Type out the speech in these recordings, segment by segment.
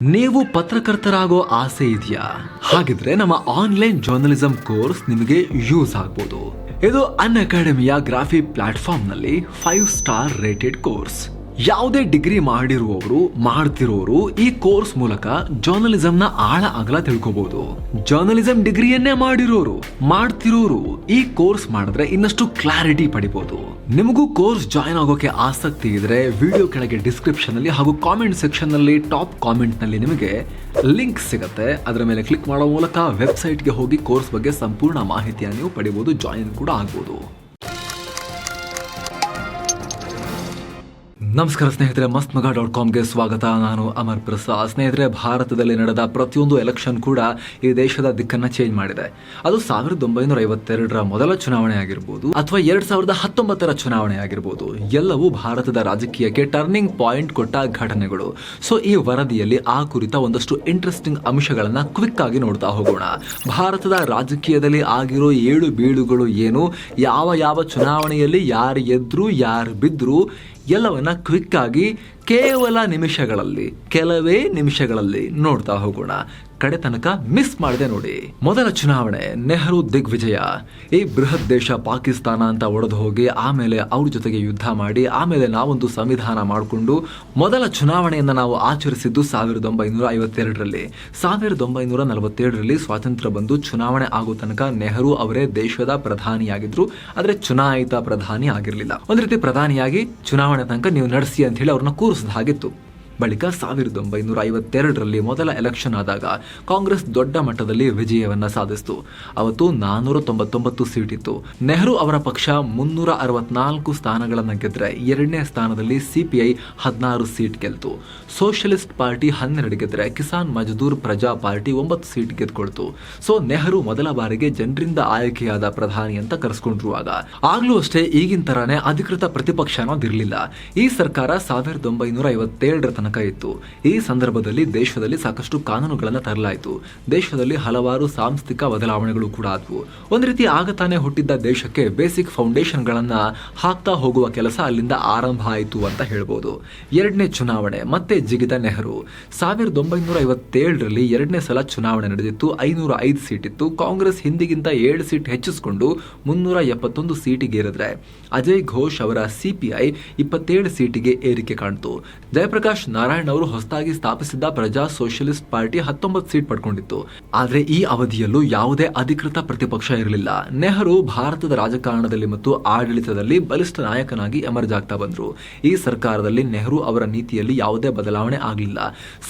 ನೀವು ಪತ್ರಕರ್ತರಾಗೋ ಆಸೆ ಇದೆಯಾ? ಹಾಗಿದ್ರೆ ನಮ್ಮ ಆನ್ಲೈನ್ ಜರ್ನಲಿಸಂ ಕೋರ್ಸ್ ನಿಮಗೆ ಯೂಸ್ ಆಗ್ಬೋದು. ಇದು ಅನ್ ಅಕಾಡೆಮಿಯ ಗ್ರಾಫಿ ಪ್ಲಾಟ್ಫಾರ್ಮ್ ನಲ್ಲಿ 5 ಸ್ಟಾರ್ ರೇಟೆಡ್ ಕೋರ್ಸ್. ಯಾವುದೇ ಡಿಗ್ರಿ ಮಾಡಿರುವವರು ಮಾಡ್ತಿರೋರು ಈ ಕೋರ್ಸ್ ಮೂಲಕ ಜರ್ನಲಿಸಂ ನ ಆಳ ಅಗಲ ತಿಳ್ಕೋಬಹುದು. ಜರ್ನಲಿಸಂ ಡಿಗ್ರಿಯನ್ನೇ ಮಾಡಿರೋರು ಮಾಡ್ತಿರೋರು ಈ ಕೋರ್ಸ್ ಮಾಡಿದ್ರೆ ಇನ್ನಷ್ಟು ಕ್ಲಾರಿಟಿ ಪಡಿಬಹುದು. ನಿಮಗೂ ಕೋರ್ಸ್ ಜಾಯಿನ್ ಆಗೋಕೆ ಆಸಕ್ತಿ ಇದ್ರೆ ವಿಡಿಯೋ ಕೆಳಗೆ ಡಿಸ್ಕ್ರಿಪ್ಷನ್ ಅಲ್ಲಿ ಹಾಗೂ ಕಾಮೆಂಟ್ ಸೆಕ್ಷನ್ ನಲ್ಲಿ ಟಾಪ್ ಕಾಮೆಂಟ್ ನಲ್ಲಿ ನಿಮಗೆ ಲಿಂಕ್ ಸಿಗುತ್ತೆ. ಅದರ ಮೇಲೆ ಕ್ಲಿಕ್ ಮಾಡೋ ಮೂಲಕ ವೆಬ್ಸೈಟ್ಗೆ ಹೋಗಿ ಕೋರ್ಸ್ ಬಗ್ಗೆ ಸಂಪೂರ್ಣ ಮಾಹಿತಿಯನ್ನು ನೀವು ಪಡಿಬಹುದು, ಜಾಯಿನ್ ಕೂಡ ಆಗ್ಬೋದು. ನಮಸ್ಕಾರ ಸ್ನೇಹಿತರೆ, mastmaga.comಗೆ ಸ್ವಾಗತ. ನಾನು ಅಮರ್ ಪ್ರಸಾದ್. ಸ್ನೇಹಿತರೆ, ಭಾರತದಲ್ಲಿ ನಡೆದ ಪ್ರತಿಯೊಂದು ಎಲೆಕ್ಷನ್ ಕೂಡ ಈ ದೇಶದ ದಿಕ್ಕನ್ನ ಚೇಂಜ್ ಮಾಡಿದೆ. ಅದು 1952ರ ಮೊದಲ ಚುನಾವಣೆ ಆಗಿರ್ಬೋದು ಅಥವಾ 2019ರ ಚುನಾವಣೆ ಆಗಿರ್ಬೋದು, ಎಲ್ಲವೂ ಭಾರತದ ರಾಜಕೀಯಕ್ಕೆ ಟರ್ನಿಂಗ್ ಪಾಯಿಂಟ್ ಕೊಟ್ಟ ಘಟನೆಗಳು. ಸೊ ಈ ವರದಿಯಲ್ಲಿ ಆ ಕುರಿತ ಒಂದಷ್ಟು ಇಂಟ್ರೆಸ್ಟಿಂಗ್ ಅಂಶಗಳನ್ನ ಕ್ವಿಕ್ ಆಗಿ ನೋಡ್ತಾ ಹೋಗೋಣ. ಭಾರತದ ರಾಜಕೀಯದಲ್ಲಿ ಆಗಿರೋ ಏಳು ಬೀಳುಗಳು ಏನು, ಯಾವ ಚುನಾವಣೆಯಲ್ಲಿ ಯಾರು ಎದ್ರು ಯಾರು ಬಿದ್ರು, ಎಲ್ಲವನ್ನ ಕ್ವಿಕ್ ಆಗಿ ಕೆಲವೇ ನಿಮಿಷಗಳಲ್ಲಿ ನೋಡ್ತಾ ಹೋಗೋಣ. ಕಡೆ ತನಕ ಮಿಸ್ ಮಾಡದೆ ನೋಡಿ. ಮೊದಲ ಚುನಾವಣೆ ನೆಹರು ದಿಗ್ವಿಜಯ. ಈ ಬೃಹತ್ ದೇಶ ಪಾಕಿಸ್ತಾನ ಅಂತ ಒಡೆದು ಹೋಗಿ ಆಮೇಲೆ ಅವ್ರ ಜೊತೆಗೆ ಯುದ್ಧ ಮಾಡಿ ಆಮೇಲೆ ನಾವೊಂದು ಸಂವಿಧಾನ ಮಾಡಿಕೊಂಡು ಮೊದಲ ಚುನಾವಣೆಯನ್ನು ನಾವು ಆಚರಿಸಿದ್ದು 1952ರಲ್ಲಿ. 1947ರಲ್ಲಿ ಸ್ವಾತಂತ್ರ್ಯ ಬಂದು ಚುನಾವಣೆ ಆಗೋ ತನಕ ನೆಹರು ಅವರೇ ದೇಶದ ಪ್ರಧಾನಿಯಾಗಿದ್ರು. ಆದ್ರೆ ಚುನಾಯಿತ ಪ್ರಧಾನಿ ಆಗಿರಲಿಲ್ಲ. ಒಂದ್ ರೀತಿ ಪ್ರಧಾನಿಯಾಗಿ ಚುನಾವಣೆ ತನಕ ನೀವು ನಡೆಸಿ ಅಂತ ಹೇಳಿ ಅವ್ರನ್ನ ಕೂರಿಸಿದ ಹಾಗಿತ್ತು. ಬಳಿಕ 1952ರಲ್ಲಿ ಮೊದಲ ಎಲೆಕ್ಷನ್ ಆದಾಗ ಕಾಂಗ್ರೆಸ್ ದೊಡ್ಡ ಮಟ್ಟದಲ್ಲಿ ವಿಜಯವನ್ನ ಸಾಧಿಸಿತು. ಅವತ್ತು 499 ಸೀಟ್ ಇತ್ತು. ನೆಹರು ಅವರ ಪಕ್ಷ 364 ಸ್ಥಾನಗಳನ್ನು ಗೆದ್ರೆ ಎರಡನೇ ಸ್ಥಾನದಲ್ಲಿ ಸಿಪಿಐ 16 ಸೀಟ್ ಗೆಲ್ತು. ಸೋಷಿಯಲಿಸ್ಟ್ ಪಾರ್ಟಿ 12 ಗೆದ್ರೆ ಕಿಸಾನ್ ಮಜ್ದೂರ್ ಪ್ರಜಾ ಪಾರ್ಟಿ 9 ಸೀಟ್ ಗೆದ್ಕೊಳ್ತು. ಸೊ ನೆಹರು ಮೊದಲ ಬಾರಿಗೆ ಜನರಿಂದ ಆಯ್ಕೆಯಾದ ಪ್ರಧಾನಿ ಅಂತ ಕರೆಸ್ಕೊಂಡ್ರು. ಆಗ್ಲೂ ಅಷ್ಟೇ ಈಗಿನ ತರಾನೇ ಅಧಿಕೃತ ಪ್ರತಿಪಕ್ಷ ಅನ್ನೋದಿರಲಿಲ್ಲ. ಈ ಸರ್ಕಾರ 1957ರ ತನಕ ಇತ್ತು. ಈ ಸಂದರ್ಭದಲ್ಲಿ ದೇಶದಲ್ಲಿ ಸಾಕಷ್ಟು ಕಾನೂನುಗಳನ್ನು ತರಲಾಯಿತು. ದೇಶದಲ್ಲಿ ಹಲವಾರು ಸಾಂಸ್ಥಿಕ ಬದಲಾವಣೆಗಳು ಕೂಡ ಆದವು. ಒಂದು ರೀತಿ ಆಗತಾನೆ ಹುಟ್ಟಿದ್ದ ದೇಶಕ್ಕೆ ಬೇಸಿಕ್ ಫೌಂಡೇಶನ್ ಗಳನ್ನ ಹಾಕ್ತಾ ಹೋಗುವ ಕೆಲಸ ಅಲ್ಲಿಂದ ಆರಂಭ ಆಯಿತು ಅಂತ ಹೇಳ್ಬೋದು. ಎರಡನೇ ಚುನಾವಣೆ ಮತ್ತೆ ಜಿಗಿದ ನೆಹರು. 1957ರಲ್ಲಿ ಎರಡನೇ ಸಲ ಚುನಾವಣೆ ನಡೆದಿತ್ತು. 505 ಸೀಟ್ ಇತ್ತು. ಕಾಂಗ್ರೆಸ್ ಹಿಂದಿಗಿಂತ 7 ಸೀಟ್ ಹೆಚ್ಚಿಸಿಕೊಂಡು 371 ಸೀಟಿಗೆ ಏರಿದ್ರೆ ಅಜಯ್ ಘೋಷ್ ಅವರ ಸಿಪಿಐ 27 ಸೀಟಿಗೆ ಏರಿಕೆ ಕಾಣ್ತು. ಜಯಪ್ರಕಾಶ್ ನಾರಾಯಣ್ ಅವರು ಹೊಸದಾಗಿ ಸ್ಥಾಪಿಸಿದ್ದ ಪ್ರಜಾ ಸೋಷಿಯಲಿಸ್ಟ್ ಪಾರ್ಟಿ 19 ಸೀಟ್ ಪಡ್ಕೊಂಡಿತ್ತು. ಆದ್ರೆ ಈ ಅವಧಿಯಲ್ಲೂ ಯಾವುದೇ ಅಧಿಕೃತ ಪ್ರತಿಪಕ್ಷ ಇರಲಿಲ್ಲ. ನೆಹರು ಭಾರತದ ರಾಜಕಾರಣದಲ್ಲಿ ಮತ್ತು ಆಡಳಿತದಲ್ಲಿ ಬಲಿಷ್ಠ ನಾಯಕನಾಗಿ ಎಮರ್ಜ್ ಆಗ್ತಾ ಬಂದ್ರು. ಈ ಸರ್ಕಾರದಲ್ಲಿ ನೆಹರು ಅವರ ನೀತಿಯಲ್ಲಿ ಯಾವುದೇ ಬದಲಾವಣೆ ಆಗಲಿಲ್ಲ.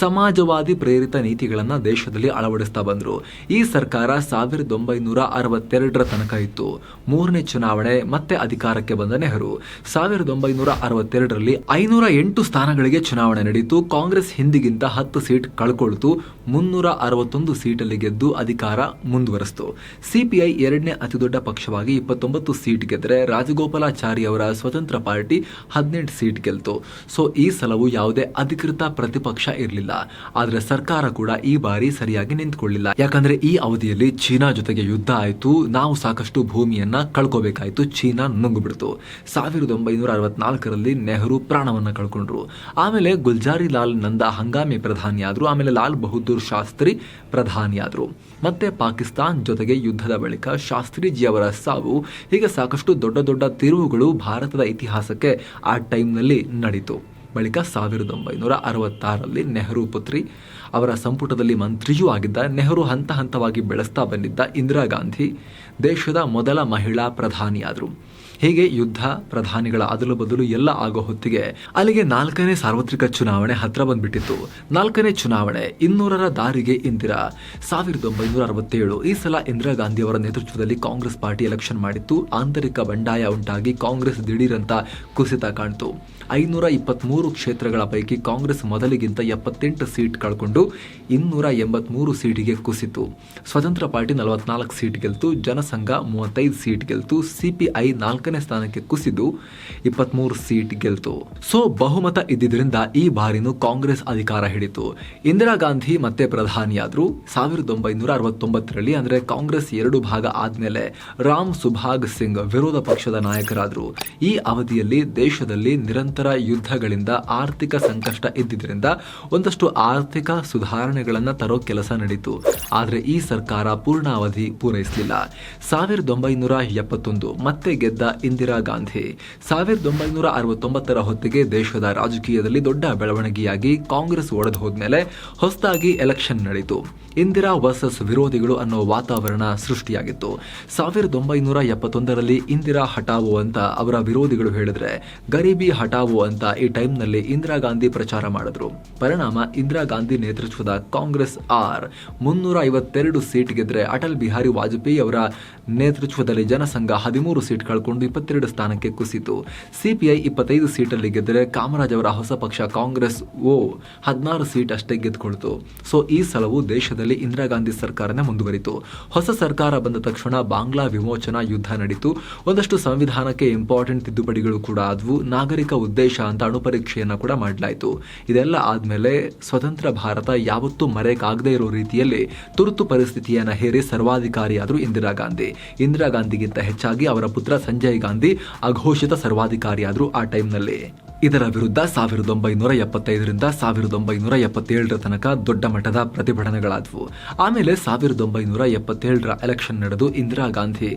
ಸಮಾಜವಾದಿ ಪ್ರೇರಿತ ನೀತಿಗಳನ್ನ ದೇಶದಲ್ಲಿ ಅಳವಡಿಸ್ತಾ ಬಂದ್ರು. ಈ ಸರ್ಕಾರ 1962ರ ತನಕ ಇತ್ತು. ಮೂರನೇ ಚುನಾವಣೆ ಮತ್ತೆ ಅಧಿಕಾರಕ್ಕೆ ಬಂದ ನೆಹರು. 1962ರಲ್ಲಿ 508 ಸ್ಥಾನಗಳಿಗೆ ಚುನಾವಣೆ ನಡೆಯಿತು. ಕಾಂಗ್ರೆಸ್ ಹಿಂದಿಗಿಂತ 10 ಸೀಟ್ ಕಳ್ಕೊಳ್ತು. 361 ಸೀಟಲ್ಲಿ ಗೆದ್ದು ಅಧಿಕಾರ ಮುಂದುವರೆಸಿತು. ಸಿಪಿಐ ಎರಡನೇ ಅತಿದೊಡ್ಡ ಪಕ್ಷವಾಗಿ 29 ಸೀಟ್ ಗೆದ್ರೆ ರಾಜಗೋಪಾಲಾಚಾರಿ ಅವರ ಸ್ವತಂತ್ರ ಪಾರ್ಟಿ 18 ಸೀಟ್ ಗೆಲ್ತು. ಸೊ ಈ ಸಲವೂ ಯಾವುದೇ ಅಧಿಕೃತ ಪ್ರತಿಪಕ್ಷ ಇರಲಿಲ್ಲ. ಆದ್ರೆ ಸರ್ಕಾರ ಕೂಡ ಈ ಬಾರಿ ಸರಿಯಾಗಿ ನಿಂತ್ಕೊಳ್ಳಿಲ್ಲ. ಯಾಕಂದ್ರೆ ಈ ಅವಧಿಯಲ್ಲಿ ಚೀನಾ ಜೊತೆಗೆ ಯುದ್ಧ ಆಯಿತು. ನಾವು ಸಾಕಷ್ಟು ಭೂಮಿಯನ್ನ ಕಳ್ಕೋಬೇಕಾಯ್ತು. ಚೀನಾ ನುಂಗು ಬಿಡ್ತು. 1964ರಲ್ಲಿ ನೆಹರು ಪ್ರಾಣವನ್ನ ಕಳ್ಕೊಂಡ್ರು. ಆಮೇಲೆ ಗುಲ್ಜಾರಿ ಲಾಲ್ ನಂದಾ ಹಂಗಾಮಿ ಪ್ರಧಾನಿಯಾದ್ರು. ಆಮೇಲೆ ಲಾಲ್ ಬಹದ್ದೂರ್ ಶಾಸ್ತ್ರಿ ಪ್ರಧಾನಿಯಾದ್ರು. ಮತ್ತೆ ಪಾಕಿಸ್ತಾನ್ ಜೊತೆಗೆ ಯುದ್ಧದ ಬಳಿಕ ಶಾಸ್ತ್ರಿಜಿಯವರ ಸಾವು. ಹೀಗೆ ಸಾಕಷ್ಟು ದೊಡ್ಡ ತಿರುವುಗಳು ಭಾರತದ ಇತಿಹಾಸಕ್ಕೆ ಆ ಟೈಮ್ನಲ್ಲಿ ನಡೀತು. ಬಳಿಕ 1966ರಲ್ಲಿ ನೆಹರು ಪುತ್ರಿ, ಅವರ ಸಂಪುಟದಲ್ಲಿ ಮಂತ್ರಿಯೂ ಆಗಿದ್ದ ನೆಹರು ಹಂತ ಹಂತವಾಗಿ ಬೆಳೆಸ್ತಾ ಬಂದಿದ್ದ ಇಂದಿರಾ ಗಾಂಧಿ ದೇಶದ ಮೊದಲ ಮಹಿಳಾ ಪ್ರಧಾನಿಯಾದರು. ಹೀಗೆ ಯುದ್ಧ, ಪ್ರಧಾನಿಗಳ ಅದಲು ಬದಲು ಎಲ್ಲ ಆಗೋ ಹೊತ್ತಿಗೆ ಅಲ್ಲಿಗೆ 4ನೇ ಸಾರ್ವತ್ರಿಕ ಚುನಾವಣೆ ಹತ್ರ ಬಂದ್ಬಿಟ್ಟಿತ್ತು. 4ನೇ ಚುನಾವಣೆ 200ರ ದಾರಿಗೆ ಇಂದಿರಾ. 1967 ಈ ಸಲ ಇಂದಿರಾ ಗಾಂಧಿ ಅವರ ನೇತೃತ್ವದಲ್ಲಿ ಕಾಂಗ್ರೆಸ್ ಪಾರ್ಟಿ ಎಲೆಕ್ಷನ್ ಮಾಡಿತ್ತು. ಆಂತರಿಕ ಬಂಡಾಯ ಉಂಟಾಗಿ ಕಾಂಗ್ರೆಸ್ ದಿಢೀರಂತ ಕುಸಿತ ಕಾಣ್ತು. 523 ಕ್ಷೇತ್ರಗಳ ಪೈಕಿ ಕಾಂಗ್ರೆಸ್ ಮೊದಲಿಗಿಂತ 78 ಸೀಟ್ ಕಳ್ಕೊಂಡು 283 ಸೀಟಿಗೆ ಕುಸಿತು. ಸ್ವತಂತ್ರ ಪಾರ್ಟಿ 44 ಸೀಟ್ ಗೆಲ್ತು. ಜನಸಂಘ 35 ಸೀಟ್ ಗೆಲ್ತು. ಸಿಪಿಐ 4ನೇ ಸ್ಥಾನಕ್ಕೆ ಕುಸಿದು 23 ಸೀಟ್ ಗೆಲ್ತು. ಸೊ ಬಹುಮತ ಇದ್ದಿದ್ರಿಂದ ಈ ಬಾರಿನೂ ಕಾಂಗ್ರೆಸ್ ಅಧಿಕಾರ ಹಿಡಿತು. ಇಂದಿರಾ ಗಾಂಧಿ ಮತ್ತೆ ಪ್ರಧಾನಿಯಾದ್ರು. 1969ರಲ್ಲಿ ಅಂದ್ರೆ ಕಾಂಗ್ರೆಸ್ 2 ಭಾಗ ಆದ್ಮೇಲೆ ರಾಮ್ ಸುಭಾಗ್ ಸಿಂಗ್ ವಿರೋಧ ಪಕ್ಷದ ನಾಯಕರಾದ್ರು. ಈ ಅವಧಿಯಲ್ಲಿ ದೇಶದಲ್ಲಿ ನಿರಂತರ ಮಧ್ಯಂತರ ಯುದ್ಧಗಳಿಂದ ಆರ್ಥಿಕ ಸಂಕಷ್ಟ ಇದ್ದಿದ್ದರಿಂದ ಒಂದಷ್ಟು ಆರ್ಥಿಕ ಸುಧಾರಣೆಗಳನ್ನು ತರೋ ಕೆಲಸ ನಡೀತು. ಆದರೆ ಈ ಸರ್ಕಾರ ಪೂರ್ಣಾವಧಿ ಪೂರೈಸಲಿಲ್ಲ. 1971 ಮತ್ತೆ ಗೆದ್ದ ಇಂದಿರಾ ಗಾಂಧಿ 1969 ಹೊತ್ತಿಗೆ ದೇಶದ ರಾಜಕೀಯದಲ್ಲಿ ದೊಡ್ಡ ಬೆಳವಣಿಗೆಯಾಗಿ ಕಾಂಗ್ರೆಸ್ ಒಡೆದು ಹೋದ್ಮೇಲೆ ಹೊಸದಾಗಿ ಎಲೆಕ್ಷನ್ ನಡೀತು. ಇಂದಿರಾ ವರ್ಸಸ್ ವಿರೋಧಿಗಳು ಅನ್ನೋ ವಾತಾವರಣ ಸೃಷ್ಟಿಯಾಗಿತ್ತು. 1971ರಲ್ಲಿ ಇಂದಿರಾ ಹಟಾವೋ ಅಂತ ಅವರ ವಿರೋಧಿಗಳು ಹೇಳಿದ್ರೆ, ಗರೀಬಿ ಹಟಾವೋ ಅಂತ ಈ ಟೈಮ್ನಲ್ಲಿ ಇಂದಿರಾ ಗಾಂಧಿ ಪ್ರಚಾರ ಮಾಡಿದ್ರು. ಪರಿಣಾಮ ಇಂದಿರಾ ಗಾಂಧಿ ನೇತೃತ್ವದ ಕಾಂಗ್ರೆಸ್ 352 ಸೀಟ್ ಗೆದ್ರೆ ಅಟಲ್ ಬಿಹಾರಿ ವಾಜಪೇಯಿ ಅವರ ನೇತೃತ್ವದಲ್ಲಿ ಜನಸಂಘ 13 ಸೀಟ್ ಕಳ್ಕೊಂಡು 22 ಸ್ಥಾನಕ್ಕೆ ಕುಸಿತು. ಸಿಪಿಐ 25 ಸೀಟಲ್ಲಿ ಗೆದ್ದರೆ ಕಾಮರಾಜ್ ಅವರ ಹೊಸ ಪಕ್ಷ ಕಾಂಗ್ರೆಸ್ 16 ಸೀಟ್ ಅಷ್ಟೇ ಗೆದ್ಕೊಳ್ತು. ಸೊ ಈ ಸಲವು ದೇಶದಲ್ಲಿ ಇಂದಿರಾ ಗಾಂಧಿ ಸರ್ಕಾರನೇ ಮುಂದುವರಿತು. ಹೊಸ ಸರ್ಕಾರ ಬಂದ ತಕ್ಷಣ ಬಾಂಗ್ಲಾ ವಿಮೋಚನಾ ಯುದ್ಧ ನಡೀತು. ಒಂದಷ್ಟು ಸಂವಿಧಾನಕ್ಕೆ ಇಂಪಾರ್ಟೆಂಟ್ ತಿದ್ದುಪಡಿಗಳು ಕೂಡ ಆದವು. ನಾಗರಿಕ ಉದ್ದೇಶ ಅಂತ ಅಣುಪರೀಕ್ಷೆಯನ್ನ ಕೂಡ ಮಾಡಲಾಯಿತು. ಇದೆಲ್ಲ ಆದ್ಮೇಲೆ ಸ್ವತಂತ್ರ ಭಾರತ ಯಾವತ್ತೂ ಮರೆಯಕ್ಕಾಗದೇ ಇರೋ ರೀತಿಯಲ್ಲಿ ತುರ್ತು ಪರಿಸ್ಥಿತಿಯನ್ನ ಹೇರಿ ಸರ್ವಾಧಿಕಾರಿಯಾದರು ಇಂದಿರಾ ಗಾಂಧಿ. ಇಂದಿರಾ ಗಾಂಧಿಗಿಂತ ಹೆಚ್ಚಾಗಿ ಅವರ ಪುತ್ರ ಸಂಜಯ್ ಗಾಂಧಿ ಅಘೋಷಿತ ಸರ್ವಾಧಿಕಾರಿಯಾದರು ಆ ಟೈಮ್ನಲ್ಲಿ. ಇದರ ವಿರುದ್ಧ 1975ರಿಂದ 1977 ತನಕ ದೊಡ್ಡ ಮಟ್ಟದ ಪ್ರತಿಭಟನೆಗಳಾದವು. ಆಮೇಲೆ 1977 ಎಲೆಕ್ಷನ್ ನಡೆದು ಇಂದಿರಾ ಗಾಂಧಿ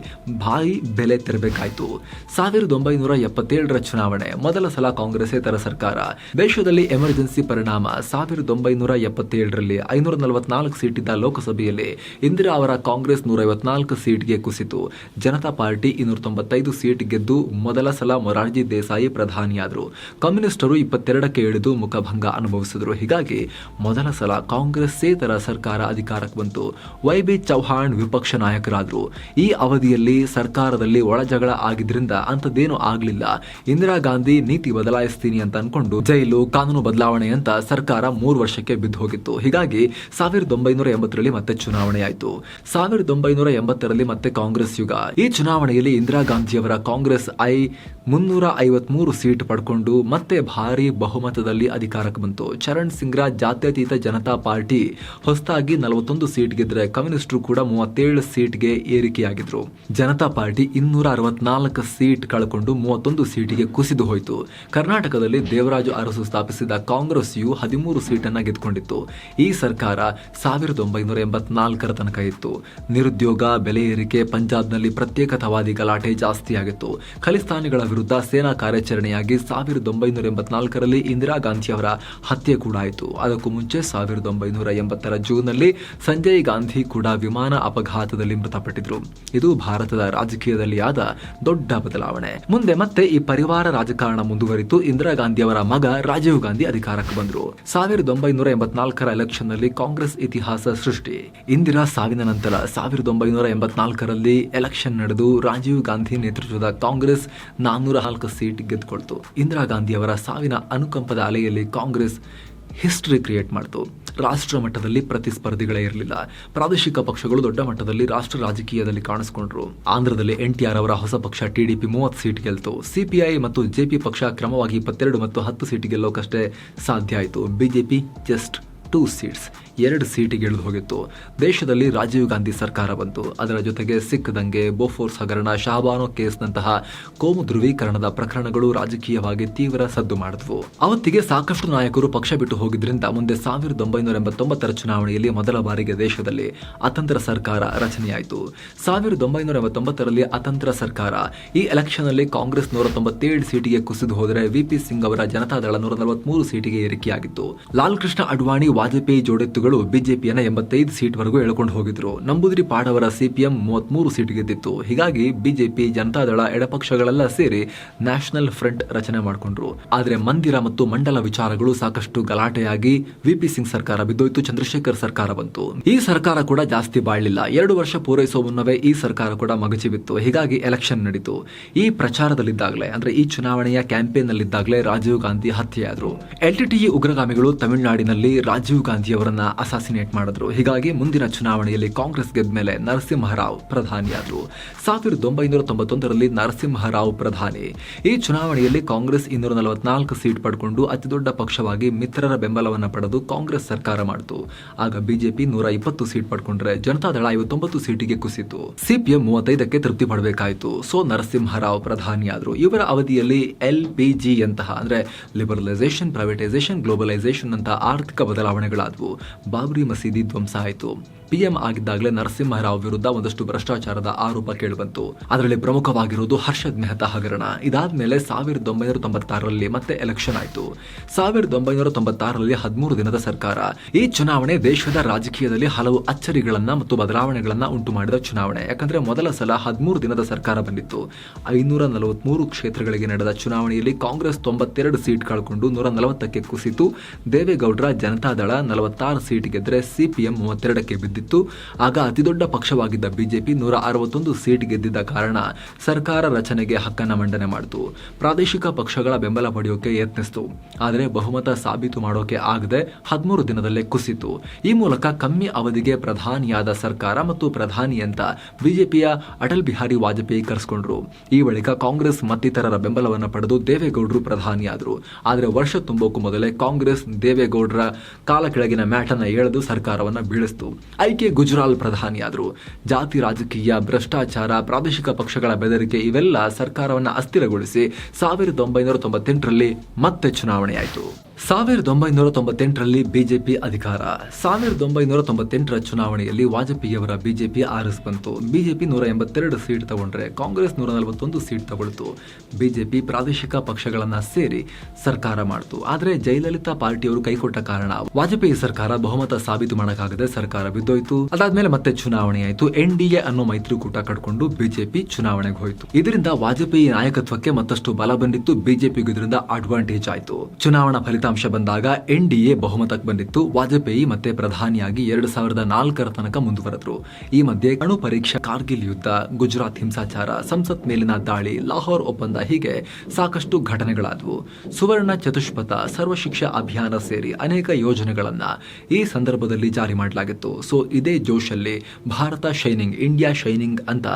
ಭಾರಿ ಬೆಲೆ ತೆರಬೇಕಾಯಿತು. 1977 ಚುನಾವಣೆ ಮೊದಲ ಸಲ ಕಾಂಗ್ರೆಸ್ಸೇತರ ಸರ್ಕಾರ. ದೇಶದಲ್ಲಿ ಎಮರ್ಜೆನ್ಸಿ ಪರಿಣಾಮ 1977ರಲ್ಲಿ 544 ಸೀಟ್ ಇದ್ದ ಲೋಕಸಭೆಯಲ್ಲಿ ಇಂದಿರಾ ಅವರ ಕಾಂಗ್ರೆಸ್ 154 ಸೀಟ್ಗೆ ಕುಸಿತು. ಜನತಾ ಪಾರ್ಟಿ 295 ಸೀಟ್ ಗೆದ್ದು ಮೊದಲ ಸಲ ಮೊರಾರ್ಜಿ ದೇಸಾಯಿ ಪ್ರಧಾನಿಯಾದರು. ಕಮ್ಯುನಿಸ್ಟರು 22ಕ್ಕೆ ಇಳಿದು ಮುಖಭಂಗ ಅನುಭವಿಸಿದರು. ಹೀಗಾಗಿ ಮೊದಲ ಸಲ ಕಾಂಗ್ರೆಸ್ಸೇತರ ಸರ್ಕಾರ ಅಧಿಕಾರಕ್ಕೆ ಬಂತು. ವೈ.ಬಿ. ಚೌಹಾಣ್ ವಿಪಕ್ಷ ನಾಯಕರಾದರು. ಈ ಅವಧಿಯಲ್ಲಿ ಸರ್ಕಾರದಲ್ಲಿ ಒಳಜಗಳ ಆಗಿದ್ರಿಂದ ಅಂಥದ್ದೇನೂ ಆಗಲಿಲ್ಲ. ಇಂದಿರಾ ಗಾಂಧಿ ನೀತಿ ಬದಲಾಯಿಸ್ತೀನಿ ಅಂತ ಅನ್ಕೊಂಡು ಜೈಲು, ಕಾನೂನು ಬದಲಾವಣೆ ಅಂತ ಸರ್ಕಾರ 3 ವರ್ಷಕ್ಕೆ ಬಿದ್ದು ಹೋಗಿತ್ತು. ಹೀಗಾಗಿ 1980ರಲ್ಲಿ ಮತ್ತೆ ಚುನಾವಣೆಯಾಯಿತು. 1980ರಲ್ಲಿ ಮತ್ತೆ ಕಾಂಗ್ರೆಸ್ ಯುಗ. ಈ ಚುನಾವಣೆಯಲ್ಲಿ ಇಂದಿರಾ ಗಾಂಧಿಯವರ ಕಾಂಗ್ರೆಸ್ 353 ಸೀಟ್ ಪಡ್ಕೊಂಡು ಮತ್ತೆ ಭಾರಿ ಬಹುಮತದಲ್ಲಿ ಅಧಿಕಾರಕ್ಕೆ ಬಂತು. ಚರಣ್ ಸಿಂಗ್ರ ಜಾತ್ಯತೀತ ಜನತಾ ಪಾರ್ಟಿ ಹೊಸದಾಗಿ 41 ಸೀಟ್ ಗೆದ್ರೆ ಕಮ್ಯುನಿಸ್ಟರು ಕೂಡ 37 ಸೀಟ್ಗೆ ಏರಿಕೆಯಾಗಿದ್ರು. ಜನತಾ ಪಾರ್ಟಿ 264 ಸೀಟ್ ಕಳ್ಕೊಂಡು 31 ಸೀಟಿಗೆ ಕುಸಿದು ಹೋಯಿತು. ಕರ್ನಾಟಕದಲ್ಲಿ ದೇವರಾಜು ಅರಸು ಸ್ಥಾಪಿಸಿದ ಕಾಂಗ್ರೆಸ್ 13 ಸೀಟನ್ನ ಗೆದ್ಕೊಂಡಿತ್ತು. ಈ ಸರ್ಕಾರ 1984 ತನಕ ಇತ್ತು. ನಿರುದ್ಯೋಗ, ಬೆಲೆ ಏರಿಕೆ, ಪಂಜಾಬ್ನಲ್ಲಿ ಪ್ರತ್ಯೇಕತಾವಾದಿ ಗಲಾಟೆ ಜಾಸ್ತಿಯಾಗಿತ್ತು. ಖಲಿಸ್ತಾನಿಗಳ ವಿರುದ್ಧ ಸೇನಾ ಕಾರ್ಯಾಚರಣೆಯಾಗಿ 1984ರಲ್ಲಿ ಇಂದಿರಾ ಗಾಂಧಿ ಅವರ ಹತ್ಯೆ ಕೂಡ ಆಯಿತು. ಅದಕ್ಕೂ ಮುಂಚೆ 1980ರ ಜೂನ್ನಲ್ಲಿ ಸಂಜಯ್ ಗಾಂಧಿ ಕೂಡ ವಿಮಾನ ಅಪಘಾತದಲ್ಲಿ ಮೃತಪಟ್ಟಿದ್ರು. ಇದು ಭಾರತದ ರಾಜಕೀಯದಲ್ಲಿ ಆದ ದೊಡ್ಡ ಬದಲಾವಣೆ. ಮುಂದೆ ಮತ್ತೆ ಈ ಪರಿವಾರ ರಾಜಕಾರಣ ಮುಂದುವರಿತು. ಇಂದಿರಾ ಗಾಂಧಿ ಅವರ ಮಗ ರಾಜೀವ್ ಗಾಂಧಿ ಅಧಿಕಾರಕ್ಕೆ ಬಂದರು. 1984ರ ಎಲೆಕ್ಷನ್ ನಲ್ಲಿ ಕಾಂಗ್ರೆಸ್ ಇತಿಹಾಸ ಸೃಷ್ಟಿ. ಇಂದಿರಾ ಸಾವಿನ ನಂತರ 1984ರಲ್ಲಿ ಎಲೆಕ್ಷನ್ ನಡೆದು ರಾಜೀವ್ ಗಾಂಧಿ ನೇತೃತ್ವದ ಕಾಂಗ್ರೆಸ್ 404 ಸೀಟ್ ಗೆದ್ದುಕೊಳ್ತು. ಇಂದಿರಾ ಗಾಂಧಿ ಅವರ ಸಾವಿನ ಅನುಕಂಪದ ಅಲೆಯಲ್ಲಿ ಕಾಂಗ್ರೆಸ್ ಹಿಸ್ಟರಿ ಕ್ರಿಯೇಟ್ ಮಾಡಿತು. ರಾಷ್ಟ್ರ ಮಟ್ಟದಲ್ಲಿ ಪ್ರತಿಸ್ಪರ್ಧಿಗಳೇ ಇರಲಿಲ್ಲ. ಪ್ರಾದೇಶಿಕ ಪಕ್ಷಗಳು ದೊಡ್ಡ ಮಟ್ಟದಲ್ಲಿ ರಾಷ್ಟ್ರ ರಾಜಕೀಯದಲ್ಲಿ ಕಾಣಿಸಿಕೊಂಡ್ರು. ಆಂಧ್ರದಲ್ಲಿ NTR ಅವರ ಹೊಸ ಪಕ್ಷ TDP 30 ಸೀಟ್ ಗೆಲ್ತು. CPI ಮತ್ತು JP ಪಕ್ಷ ಕ್ರಮವಾಗಿ 22 ಮತ್ತು 10 ಸೀಟ್ ಗೆಲ್ಲೋಕಷ್ಟೇ ಸಾಧ್ಯ ಆಯಿತು. BJP ಜಸ್ಟ್ 2 ಸೀಟ್ಸ್, 2 ಸೀಟಿಗೆ ಇಳಿದು ಹೋಗಿತ್ತು. ದೇಶದಲ್ಲಿ ರಾಜೀವ್ ಗಾಂಧಿ ಸರ್ಕಾರ ಬಂತು. ಅದರ ಜೊತೆಗೆ ಸಿಖ್ ದಂಗೆ, ಬೋಫೋರ್ಸ್ ಹಗರಣ, ಶಹಬಾನೋ ಕೇಸ್ನಂತಹ ಕೋಮು ಧ್ರುವೀಕರಣದ ಪ್ರಕರಣಗಳು ರಾಜಕೀಯವಾಗಿ ತೀವ್ರ ಸದ್ದು ಮಾಡಿದ್ವು. ಅವತ್ತಿಗೆ ಸಾಕಷ್ಟು ನಾಯಕರು ಪಕ್ಷ ಬಿಟ್ಟು ಹೋಗಿದ್ರಿಂದ ಮುಂದೆ 1989ರ ಚುನಾವಣೆಯಲ್ಲಿ ಮೊದಲ ಬಾರಿಗೆ ದೇಶದಲ್ಲಿ ಅತಂತ್ರ ಸರ್ಕಾರ ರಚನೆಯಾಯಿತು. 1989ರಲ್ಲಿ ಅತಂತ್ರ ಸರ್ಕಾರ. ಈ ಎಲೆಕ್ಷನ್ ನಲ್ಲಿ ಕಾಂಗ್ರೆಸ್ 197 ಸೀಟಿಗೆ ಕುಸಿದು ಹೋದರೆ VP ಸಿಂಗ್ ಅವರ ಜನತಾದಳ 143 ಸೀಟಿಗೆ ಏರಿಕೆಯಾಗಿತ್ತು. ಲಾಲ್ ಕೃಷ್ಣ ಅಡ್ವಾಣಿ, ವಾಜಪೇಯಿ ಜೋಡೆತ್ತುಗಳು ಬಿಜೆಪಿಯನ್ನ 85 ಸೀಟ್ ವರೆಗೂ ಎಳ್ಕೊಂಡು ಹೋಗಿದ್ರು. ನಂಬೂದಿರಿ ಪಾಡವರ CPM 33 ಸೀಟ್ ಗೆದ್ದಿತ್ತು. ಹೀಗಾಗಿ ಬಿಜೆಪಿ, ಜನತಾದಳ, ಎಡಪಕ್ಷಗಳೆಲ್ಲ ಸೇರಿ ನ್ಯಾಷನಲ್ ಫ್ರಂಟ್ ರಚನೆ ಮಾಡಿಕೊಂಡ್ರು. ಆದ್ರೆ ಮಂದಿರ ಮತ್ತು ಮಂಡಲ ವಿಚಾರಗಳು ಸಾಕಷ್ಟು ಗಲಾಟೆಯಾಗಿ VP ಸಿಂಗ್ ಸರ್ಕಾರ ಬಿದ್ದೋಯ್ತು. ಚಂದ್ರಶೇಖರ್ ಸರ್ಕಾರ ಬಂತು. ಈ ಸರ್ಕಾರ ಕೂಡ ಜಾಸ್ತಿ ಬಾಳ್ಲಿಲ್ಲ. 2 ವರ್ಷ ಪೂರೈಸುವ ಮುನ್ನವೇ ಈ ಸರ್ಕಾರ ಕೂಡ ಮಗಚಿ ಬಿತ್ತು. ಹೀಗಾಗಿ ಎಲೆಕ್ಷನ್ ನಡೀತು. ಈ ಪ್ರಚಾರದಲ್ಲಿದ್ದಾಗಲೇ, ಅಂದ್ರೆ ಈ ಚುನಾವಣೆಯ ಕ್ಯಾಂಪೇನ್ ನಲ್ಲಿದ್ದಾಗಲೇ ರಾಜೀವ್ ಗಾಂಧಿ ಹತ್ಯೆಯಾದ್ರು. LTTE ಉಗ್ರಗಾಮಿಗಳು ತಮಿಳುನಾಡಿನಲ್ಲಿ ರಾಜೀವ್ ಗಾಂಧಿ ಅವರನ್ನ ಅಸಾಸಿನೇಟ್ ಮಾಡಿದ್ರು. ಹೀಗಾಗಿ ಮುಂದಿನ ಚುನಾವಣೆಯಲ್ಲಿ ಕಾಂಗ್ರೆಸ್ ಗೆದ್ದ ಮೇಲೆ ನರಸಿಂಹರಾವ್ ಪ್ರಧಾನಿಯಾದರು. 1991ರಲ್ಲಿ ನರಸಿಂಹರಾವ್ ಪ್ರಧಾನಿ. ಈ ಚುನಾವಣೆಯಲ್ಲಿ ಕಾಂಗ್ರೆಸ್ 244 ಸೀಟ್ ಪಡ್ಕೊಂಡು ಅತಿದೊಡ್ಡ ಪಕ್ಷವಾಗಿ ಮಿತ್ರರ ಬೆಂಬಲವನ್ನು ಪಡೆದು ಕಾಂಗ್ರೆಸ್ ಸರ್ಕಾರ ಮಾಡಿತು. ಆಗ ಬಿಜೆಪಿ 120 ಸೀಟ್ ಪಡ್ಕೊಂಡ್ರೆ ಜನತಾದಳ 59 ಸೀಟಿಗೆ ಕುಸಿತು. ಸಿಪಿಎಂ 35ಕ್ಕೆ ತೃಪ್ತಿ ಪಡಬೇಕಾಯಿತು. ಸೊ ನರಸಿಂಹರಾವ್ ಪ್ರಧಾನಿಯಾದರು. ಇವರ ಅವಧಿಯಲ್ಲಿ LPG ಯಂತಹ ಅಂದ್ರೆ ಲಿಬರಲೈಸೇಷನ್, ಪ್ರೈವೇಟೈಸೇಷನ್, ಗ್ಲೋಬಲೈಸೇಷನ್ ಅಂತ ಆರ್ಥಿಕ ಬದಲಾವಣೆಗಳಾದವು. ಬಾಬ್ರಿ ಮಸೀದಿ ಧ್ವಂಸ ಆಯಿತು. PM ಆಗಿದ್ದಾಗಲೇ ನರಸಿಂಹರಾವ್ ವಿರುದ್ಧ ಒಂದಷ್ಟು ಭ್ರಷ್ಟಾಚಾರದ ಆರೋಪ ಕೇಳಿಬಂತು. ಅದರಲ್ಲಿ ಪ್ರಮುಖವಾಗಿರುವುದು ಹರ್ಷದ್ ಮೆಹ್ತಾ ಹಗರಣ. ಇದಾದ್ಮೇಲೆ 1996ರಲ್ಲಿ ಮತ್ತೆ ಎಲೆಕ್ಷನ್ ಆಯಿತು. 1996ರಲ್ಲಿ 13 ದಿನದ ಸರ್ಕಾರ. ಈ ಚುನಾವಣೆ ದೇಶದ ರಾಜಕೀಯದಲ್ಲಿ ಹಲವು ಅಚ್ಚರಿಗಳನ್ನ ಮತ್ತು ಬದಲಾವಣೆಗಳನ್ನ ಉಂಟು ಮಾಡಿದ ಚುನಾವಣೆ. ಯಾಕಂದ್ರೆ ಮೊದಲ ಸಲ 13 ದಿನದ ಸರ್ಕಾರ ಬಂದಿತ್ತು. 543 ಕ್ಷೇತ್ರಗಳಿಗೆ ನಡೆದ ಚುನಾವಣೆಯಲ್ಲಿ ಕಾಂಗ್ರೆಸ್ 92 ಸೀಟ್ ಕಳ್ಕೊಂಡು 140ಕ್ಕೆ ಕುಸಿತು. ದೇವೇಗೌಡರ ಜನತಾದಳ 46 ಸೀಟ್ ಗೆದ್ರೆ ಸಿಪಿಎಂ 32ಕ್ಕೆ ಬಿದ್ದಿತ್ತು. ಆಗ ಅತಿದೊಡ್ಡ ಪಕ್ಷವಾಗಿದ್ದ ಬಿಜೆಪಿ 161 ಸೀಟ್ ಗೆದ್ದಿದ್ದ ಕಾರಣ ಸರ್ಕಾರ ರಚನೆಗೆ ಹಕ್ಕನ್ನು ಮಂಡನೆ ಮಾಡಿತು. ಪ್ರಾದೇಶಿಕ ಪಕ್ಷಗಳ ಬೆಂಬಲ ಪಡೆಯೋಕೆ ಯತ್ನಿಸಿತು. ಆದರೆ ಬಹುಮತ ಸಾಬೀತು ಮಾಡೋಕೆ ಆಗದೆ 13 ದಿನದಲ್ಲೇ ಕುಸಿತು. ಈ ಮೂಲಕ ಕಮ್ಮಿ ಅವಧಿಗೆ ಪ್ರಧಾನಿಯಾದ ಸರ್ಕಾರ ಮತ್ತು ಪ್ರಧಾನಿ ಅಂತ ಬಿಜೆಪಿಯ ಅಟಲ್ ಬಿಹಾರಿ ವಾಜಪೇಯಿ ಕರೆಸಿಕೊಂಡ್ರು. ಈ ಬಳಿಕ ಕಾಂಗ್ರೆಸ್ ಮತ್ತಿತರರ ಬೆಂಬಲವನ್ನು ಪಡೆದು ದೇವೇಗೌಡರು ಪ್ರಧಾನಿಯಾದರು. ಆದರೆ ವರ್ಷ ತುಂಬೋಕು ಮೊದಲೇ ಕಾಂಗ್ರೆಸ್ ದೇವೇಗೌಡರ ಕಾಲ ಕೆಳಗಿನ ಮ್ಯಾಟನ್ನು ಎಳೆದು ಸರ್ಕಾರವನ್ನು ಬೀಳಿಸಿತು. IK ಗುಜರಾಲ್ ಪ್ರಧಾನಿಯಾದರು. ಜಾತಿ ರಾಜಕೀಯ, ಭ್ರಷ್ಟಾಚಾರ, ಪ್ರಾದೇಶಿಕ ಪಕ್ಷಗಳ ಬೆದರಿಕೆ ಇವೆಲ್ಲ ಸರ್ಕಾರವನ್ನು ಅಸ್ಥಿರಗೊಳಿಸಿ 1998ರಲ್ಲಿ ಮತ್ತೆ ಚುನಾವಣೆಯಾಯಿತು. 1998ರಲ್ಲಿ ಬಿಜೆಪಿ ಅಧಿಕಾರ. 1998ರ ಚುನಾವಣೆಯಲ್ಲಿ ವಾಜಪೇಯಿಯವರ ಬಿಜೆಪಿ ಆರಿಸ್ ಬಂತು. ಬಿಜೆಪಿ 182 ಸೀಟ್ ತಗೊಂಡ್ರೆ ಕಾಂಗ್ರೆಸ್ 141 ಸೀಟ್ ತಗೊಳ್ತು. ಬಿಜೆಪಿ ಪ್ರಾದೇಶಿಕ ಪಕ್ಷಗಳನ್ನ ಸೇರಿ ಸರ್ಕಾರ ಮಾಡಿತು. ಆದರೆ ಜಯಲಲಿತಾ ಪಾರ್ಟಿಯವರು ಕೈಕೊಟ್ಟ ಕಾರಣ ವಾಜಪೇಯಿ ಸರ್ಕಾರ ಬಹುಮತ ಸಾಬೀತು ಮಾಡಕ್ಕಾಗದೆ ಸರ್ಕಾರ ಬಿದ್ದೋಯ್ತು. ಅದಾದ್ಮೇಲೆ ಮತ್ತೆ ಚುನಾವಣೆ ಆಯಿತು. NDA ಅನ್ನೋ ಮೈತ್ರಿಕೂಟ ಕಟ್ಕೊಂಡು ಬಿಜೆಪಿ ಚುನಾವಣೆಗೆ ಹೋಯಿತು. ಇದರಿಂದ ವಾಜಪೇಯಿ ನಾಯಕತ್ವಕ್ಕೆ ಮತ್ತಷ್ಟು ಬಲ ಬಂದಿತ್ತು. ಬಿಜೆಪಿಗೂ ಇದರಿಂದ ಅಡ್ವಾಂಟೇಜ್ ಆಯಿತು. ಚುನಾವಣಾ ಫಲಿತಾಂಶ ಬಂದಾಗ NDA ಬಹುಮತಕ್ಕೆ ಬಂದಿತ್ತು. ವಾಜಪೇಯಿ ಮತ್ತೆ ಪ್ರಧಾನಿಯಾಗಿ 2004ರ ತನಕ ಮುಂದುವರೆದ್ರು. ಈ ಮಧ್ಯೆ ಅಣು ಪರೀಕ್ಷಾ, ಕಾರ್ಗಿಲ್ ಯುದ್ಧ, ಗುಜರಾತ್ ಹಿಂಸಾಚಾರ, ಸಂಸತ್ ಮೇಲಿನ ದಾಳಿ, ಲಾಹೋರ್ ಒಪ್ಪಂದ ಹೀಗೆ ಸಾಕಷ್ಟು ಘಟನೆಗಳಾದವು. ಸುವರ್ಣ ಚತುಷ್ಪಥ, ಸರ್ವ ಶಿಕ್ಷಾ ಅಭಿಯಾನ ಸೇರಿ ಅನೇಕ ಯೋಜನೆಗಳನ್ನ ಈ ಸಂದರ್ಭದಲ್ಲಿ ಜಾರಿ ಮಾಡಲಾಗಿತ್ತು. ಸೊ ಇದೇ ಜೋಶಲ್ಲಿ ಭಾರತ ಶೈನಿಂಗ್, ಇಂಡಿಯಾ ಶೈನಿಂಗ್ ಅಂತ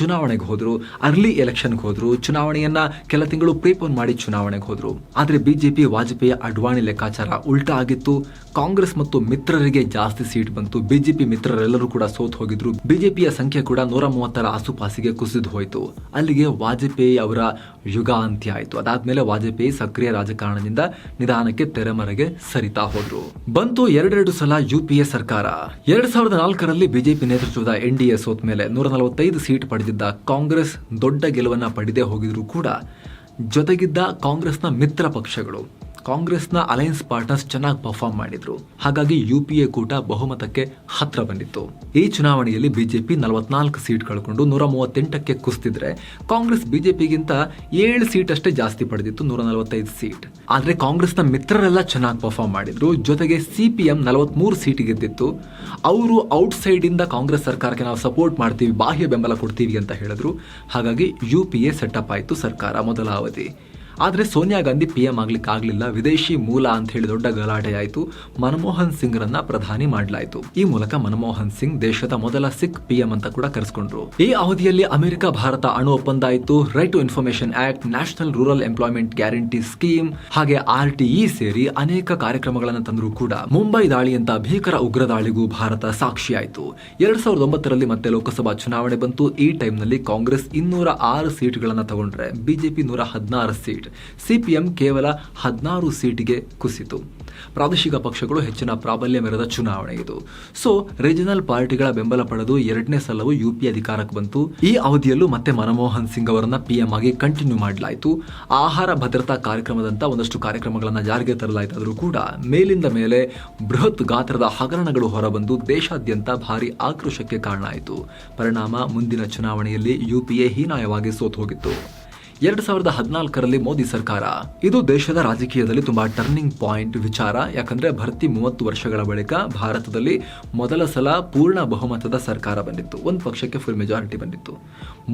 ಚುನಾವಣೆಗೆ ಹೋದ್ರು. ಅರ್ಲಿ ಎಲೆಕ್ಷನ್ಗೆ ಹೋದ್ರು. ಚುನಾವಣೆಯನ್ನ ಕೆಲ ತಿಂಗಳು ಪ್ರೀಪೋನ್ ಮಾಡಿ ಚುನಾವಣೆಗೆ ಹೋದ್ರು. ಆದ್ರೆ ಬಿಜೆಪಿ ವಾಜಪೇಯಿ ಅಡ್ವಾಣಿ ಲೆಕ್ಕಾಚಾರ ಉಲ್ಟಾ ಆಗಿತ್ತು. ಕಾಂಗ್ರೆಸ್ ಮತ್ತು ಮಿತ್ರರಿಗೆ ಜಾಸ್ತಿ ಸೀಟ್ ಬಂತು. ಬಿಜೆಪಿ ಮಿತ್ರರೆಲ್ಲರೂ ಕೂಡ ಸೋತ್ ಹೋಗಿದ್ರು. ಬಿಜೆಪಿಯ ಸಂಖ್ಯೆ ಕೂಡ 130ರ ಆಸುಪಾಸಿಗೆ ಕುಸಿದು ಹೋಯಿತು. ಅಲ್ಲಿಗೆ ವಾಜಪೇಯಿ ಅವರ ಯುಗ ಅಂತ್ಯ ಆಯಿತು. ಅದಾದ್ಮೇಲೆ ವಾಜಪೇಯಿ ಸಕ್ರಿಯ ರಾಜಕಾರಣದಿಂದ ನಿಧಾನಕ್ಕೆ ತೆರೆಮರೆಗೆ ಸರಿತಾ ಹೋದ್ರು. ಬಂತು 2 ಸಲ UPA ಸರ್ಕಾರ. 2004ರಲ್ಲಿ ಬಿಜೆಪಿ ನೇತೃತ್ವದ NDA ಸೋತ್ ಮೇಲೆ 145 ಸೀಟ್ ಪಡೆದಿದ್ದ ಕಾಂಗ್ರೆಸ್ ದೊಡ್ಡ ಗೆಲುವನ್ನ ಪಡೆದೇ ಹೋಗಿದ್ರು ಕೂಡ ಜೊತೆಗಿದ್ದ ಕಾಂಗ್ರೆಸ್ನ ಮಿತ್ರ ಪಕ್ಷಗಳು, ಕಾಂಗ್ರೆಸ್ನ ಅಲಯನ್ಸ್ ಪಾರ್ಟ್ನರ್ಸ್ ಚೆನ್ನಾಗಿ ಪರ್ಫಾರ್ಮ್ ಮಾಡಿದ್ರು. ಹಾಗಾಗಿ UPA ಕೂಟ ಬಹುಮತಕ್ಕೆ ಹತ್ರ ಬಂದಿತ್ತು. ಈ ಚುನಾವಣೆಯಲ್ಲಿ ಬಿಜೆಪಿ 44 ಸೀಟ್ ಕಳ್ಕೊಂಡು 138ಕ್ಕೆ ಕುಸಿದ್ರೆ ಕಾಂಗ್ರೆಸ್ ಬಿಜೆಪಿಗಿಂತ 7 ಸೀಟ್ ಅಷ್ಟೇ ಜಾಸ್ತಿ ಪಡೆದಿತ್ತು, 145 ಸೀಟ್. ಆದ್ರೆ ಕಾಂಗ್ರೆಸ್ನ ಮಿತ್ರರೆಲ್ಲ ಚೆನ್ನಾಗಿ ಪರ್ಫಾರ್ಮ್ ಮಾಡಿದ್ರು. ಜೊತೆಗೆ CPM 43 ಸೀಟ್ ಗೆದ್ದಿತ್ತು. ಅವರು ಔಟ್ಸೈಡ್ ಇಂದ ಕಾಂಗ್ರೆಸ್ ಸರ್ಕಾರಕ್ಕೆ ನಾವು ಸಪೋರ್ಟ್ ಮಾಡ್ತೀವಿ, ಬಾಹ್ಯ ಬೆಂಬಲ ಕೊಡ್ತೀವಿ ಅಂತ ಹೇಳಿದ್ರು. ಹಾಗಾಗಿ UPA ಸೆಟಪ್ ಆಯಿತು ಸರ್ಕಾರ ಮೊದಲ ಅವಧಿ. ಆದರೆ ಸೋನಿಯಾ ಗಾಂಧಿ PM ಆಗ್ಲಿಕ್ಕೆ ಆಗಲಿಲ್ಲ. ವಿದೇಶಿ ಮೂಲ ಅಂತ ಹೇಳಿ ದೊಡ್ಡ ಗಲಾಟೆ ಆಯಿತು. ಮನಮೋಹನ್ ಸಿಂಗ್ರನ್ನ ಪ್ರಧಾನಿ ಮಾಡಲಾಯಿತು. ಈ ಮೂಲಕ ಮನಮೋಹನ್ ಸಿಂಗ್ ದೇಶದ ಮೊದಲ ಸಿಖ್ PM ಅಂತ ಕೂಡ ಕರೆಸ್ಕೊಂಡ್ರು. ಈ ಅವಧಿಯಲ್ಲಿ ಅಮೆರಿಕ ಭಾರತ ಅಣು ಒಪ್ಪಂದ ಆಯಿತು. Right to information act, national rural employment guarantee scheme, ಹಾಗೆ RTE ಸೇರಿ ಅನೇಕ ಕಾರ್ಯಕ್ರಮಗಳನ್ನು ತಂದರೂ ಕೂಡ ಮುಂಬೈ ದಾಳಿಯಂತ ಭೀಕರ ಉಗ್ರ ದಾಳಿಗೂ ಭಾರತ ಸಾಕ್ಷಿಯಾಯಿತು. 2009ರಲ್ಲಿ ಮತ್ತೆ ಲೋಕಸಭಾ ಚುನಾವಣೆ ಬಂತು. ಈ ಟೈಮ್ನಲ್ಲಿ ಕಾಂಗ್ರೆಸ್ 206 ಸೀಟ್ಗಳನ್ನು ತಗೊಂಡ್ರೆ ಬಿಜೆಪಿ 116 ಸೀಟ್, CPM ಕೇವಲ 16 ಸೀಟಿಗೆ ಕುಸಿತು. ಪ್ರಾದೇಶಿಕ ಪಕ್ಷಗಳು ಹೆಚ್ಚಿನ ಪ್ರಾಬಲ್ಯ ಮೆರೆದ ಚುನಾವಣೆ ಇದು. ಸೊ ರೀಜನಲ್ ಪಾರ್ಟಿಗಳ ಬೆಂಬಲ ಪಡೆದು 2ನೇ ಸಲವೂ UPA ಅಧಿಕಾರಕ್ಕೆ ಬಂತು. ಈ ಅವಧಿಯಲ್ಲೂ ಮತ್ತೆ ಮನಮೋಹನ್ ಸಿಂಗ್ ಅವರನ್ನ PM ಆಗಿ ಕಂಟಿನ್ಯೂ ಮಾಡಲಾಯಿತು. ಆಹಾರ ಭದ್ರತಾ ಕಾರ್ಯಕ್ರಮದಂತ ಒಂದಷ್ಟು ಕಾರ್ಯಕ್ರಮಗಳನ್ನು ಜಾರಿಗೆ ತರಲಾಯಿತಾದರೂ ಕೂಡ ಮೇಲಿಂದ ಮೇಲೆ ಬೃಹತ್ ಗಾತ್ರದ ಹಗರಣಗಳು ಹೊರಬಂದು ದೇಶಾದ್ಯಂತ ಭಾರಿ ಆಕ್ರೋಶಕ್ಕೆ ಕಾರಣ ಆಯಿತು. ಪರಿಣಾಮ ಮುಂದಿನ ಚುನಾವಣೆಯಲ್ಲಿ UPA ಹೀನಾಯವಾಗಿ ಸೋತು ಹೋಗಿತ್ತು. 2014ರಲ್ಲಿ ಮೋದಿ ಸರ್ಕಾರ. ಇದು ದೇಶದ ರಾಜಕೀಯದಲ್ಲಿ ತುಂಬಾ ಟರ್ನಿಂಗ್ ಪಾಯಿಂಟ್ ವಿಚಾರ. ಯಾಕಂದ್ರೆ ಭರ್ತಿ 30 ವರ್ಷಗಳ ಬಳಿಕ ಭಾರತದಲ್ಲಿ ಮೊದಲ ಸಲ ಪೂರ್ಣ ಬಹುಮತದ ಸರ್ಕಾರ ಬಂದಿತ್ತು. ಒಂದು ಪಕ್ಷಕ್ಕೆ ಫುಲ್ ಮೆಜಾರಿಟಿ ಬಂದಿತ್ತು.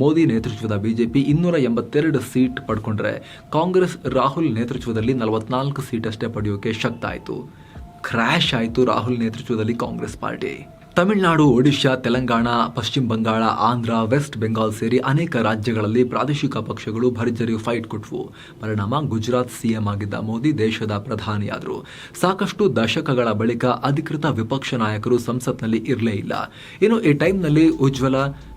ಮೋದಿ ನೇತೃತ್ವದ ಬಿಜೆಪಿ 282 ಸೀಟ್ ಪಡ್ಕೊಂಡ್ರೆ ಕಾಂಗ್ರೆಸ್ ರಾಹುಲ್ ನೇತೃತ್ವದಲ್ಲಿ 44 ಸೀಟ್ ಅಷ್ಟೇ ಪಡೆಯೋಕೆ ಶಕ್ತ ಆಯಿತು. ಕ್ರ್ಯಾಶ್ ಆಯಿತು ರಾಹುಲ್ ನೇತೃತ್ವದಲ್ಲಿ ಕಾಂಗ್ರೆಸ್ ಪಾರ್ಟಿ. ತಮಿಳುನಾಡು, ಒಡಿಶಾ, ತೆಲಂಗಾಣ, ಪಶ್ಚಿಮ ಬಂಗಾಳ, ಆಂಧ್ರ, ವೆಸ್ಟ್ ಬೆಂಗಾಲ್ ಸೇರಿ ಅನೇಕ ರಾಜ್ಯಗಳಲ್ಲಿ ಪ್ರಾದೇಶಿಕ ಪಕ್ಷಗಳು ಭರ್ಜರಿ ಫೈಟ್ ಕೊಟ್ವು. ಪರಿಣಾಮ ಗುಜರಾತ್ ಸಿಎಂ ಆಗಿದ್ದ ಮೋದಿ ದೇಶದ ಪ್ರಧಾನಿಯಾದರು. ಸಾಕಷ್ಟು ದಶಕಗಳ ಬಳಿಕ ಅಧಿಕೃತ ವಿಪಕ್ಷ ನಾಯಕರು ಸಂಸತ್ನಲ್ಲಿ ಇರಲೇ ಇಲ್ಲ. ಇನ್ನು ಈ ಟೈಮ್ನಲ್ಲಿ ಉಜ್ವಲ,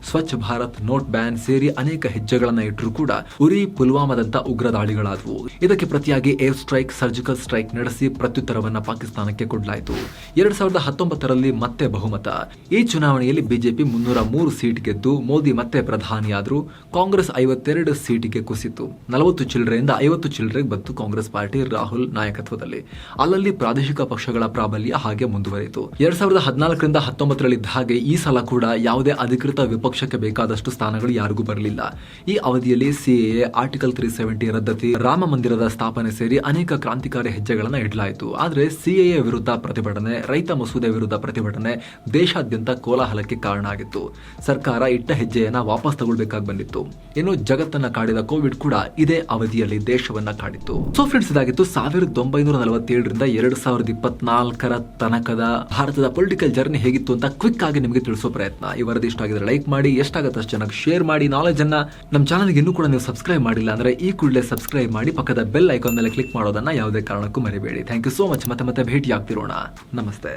ಸ್ವಚ್ಛ ಭಾರತ್, ನೋಟ್ ಬ್ಯಾನ್ ಸೇರಿ ಅನೇಕ ಹೆಜ್ಜೆಗಳನ್ನು ಇಟ್ಟರೂ ಕೂಡ ಉರಿ, ಪುಲ್ವಾಮಾದಂತ ಉಗ್ರ ದಾಳಿಗಳಾದವು. ಇದಕ್ಕೆ ಪ್ರತಿಯಾಗಿ ಏರ್ ಸ್ಟ್ರೈಕ್, ಸರ್ಜಿಕಲ್ ಸ್ಟ್ರೈಕ್ ನಡೆಸಿ ಪ್ರತ್ಯುತ್ತರವನ್ನ ಪಾಕಿಸ್ತಾನಕ್ಕೆ ಕೊಡಲಾಯಿತು. 2019ರಲ್ಲಿ ಮತ್ತೆ ಬಹುಮತ. ಈ ಚುನಾವಣೆಯಲ್ಲಿ ಬಿಜೆಪಿ 303 ಸೀಟ್ ಗೆದ್ದು ಮೋದಿ ಮತ್ತೆ ಪ್ರಧಾನಿಯಾದರು. ಕಾಂಗ್ರೆಸ್ 52 ಸೀಟಿಗೆ ಕುಸಿತು. 40 ಚಿಲ್ಲರೆಯಿಂದ 50 ಚಿಲ್ಲರೆಗೆ ಬಂತು ಕಾಂಗ್ರೆಸ್ ಪಾರ್ಟಿ ರಾಹುಲ್ ನಾಯಕತ್ವದಲ್ಲಿ. ಅಲ್ಲಲ್ಲಿ ಪ್ರಾದೇಶಿಕ ಪಕ್ಷಗಳ ಪ್ರಾಬಲ್ಯ ಹಾಗೆ ಮುಂದುವರಿಯಿತು. 2014ರಿಂದ 19ರಲ್ಲಿದ್ದ ಹಾಗೆ ಈ ಸಲ ಕೂಡ ಯಾವುದೇ ಅಧಿಕೃತ ವಿಪಕ್ಷಕ್ಕೆ ಬೇಕಾದಷ್ಟು ಸ್ಥಾನಗಳು ಯಾರಿಗೂ ಬರಲಿಲ್ಲ. ಈ ಅವಧಿಯಲ್ಲಿ ಸಿಎಎ, ಆರ್ಟಿಕಲ್ 370 ರದ್ದತಿ, ರಾಮ ಮಂದಿರದ ಸ್ಥಾಪನೆ ಸೇರಿ ಅನೇಕ ಕ್ರಾಂತಿಕಾರಿ ಹೆಜ್ಜೆಗಳನ್ನು ಇಡಲಾಯಿತು. ಆದರೆ ಸಿಎಎ ವಿರುದ್ಧ ಪ್ರತಿಭಟನೆ, ರೈತ ಮಸೂದೆ ವಿರುದ್ಧ ಪ್ರತಿಭಟನೆ ದೇಶಾದ್ಯಂತ ಕೋಲಾಹಲಕ್ಕೆ ಕಾರಣ ಆಗಿತ್ತು. ಸರ್ಕಾರ ಇಟ್ಟ ಹೆಜ್ಜೆಯನ್ನ ವಾಪಸ್ ತಗೊಳ್ಬೇಕಾಗಿ ಬಂದಿತ್ತು. ಇನ್ನು ಜಗತ್ತನ್ನ ಕಾಡಿದ ಕೋವಿಡ್ ಕೂಡ ಇದೇ ಅವಧಿಯಲ್ಲಿ ದೇಶವನ್ನ ಕಾಡಿತ್ತು. ಸೊ ಫ್ರೆಂಡ್ಸ್, ಇದಾಗಿತ್ತು 1947ರಿಂದ 2024ರ ತನಕದ ಭಾರತದ ಪೊಲಿಟಿಕಲ್ ಜರ್ನಿ ಹೇಗಿತ್ತು ಅಂತ ಕ್ವಿಕ್ ಆಗಿ ನಿಮಗೆ ತಿಳಿಸೋ ಪ್ರಯತ್ನ. ಈ ವರದಿ ಇಷ್ಟ ಆಗಿದ್ರೆ ಲೈಕ್ ಮಾಡಿ, ಎಷ್ಟಾಗತ್ತೆ ಅಷ್ಟು ಚೆನ್ನಾಗಿ ಶೇರ್ ಮಾಡಿ. ನಾಲೆಜ್ ಅನ್ನ ನಮ್ಮ ಚಾನಲ್ಗೆ ಇನ್ನೂ ಕೂಡ ನೀವು ಸಬ್ಸ್ಕ್ರೈಬ್ ಮಾಡಿಲ್ಲ ಅಂದ್ರೆ ಈ ಕೂಡಲೇ ಸಬ್ಸ್ಕ್ರೈಬ್ ಮಾಡಿ, ಪಕ್ಕದ ಬೆಲ್ ಐಕಾನ್ ಮೇಲೆ ಕ್ಲಿಕ್ ಮಾಡೋದನ್ನ ಯಾವುದೇ ಕಾರಣಕ್ಕೂ ಮರಿಬೇಡಿ. Thank you so much. ಮತ್ತೆ ಭೇಟಿ ಆಗ್ತಿರೋಣ. ನಮಸ್ತೆ.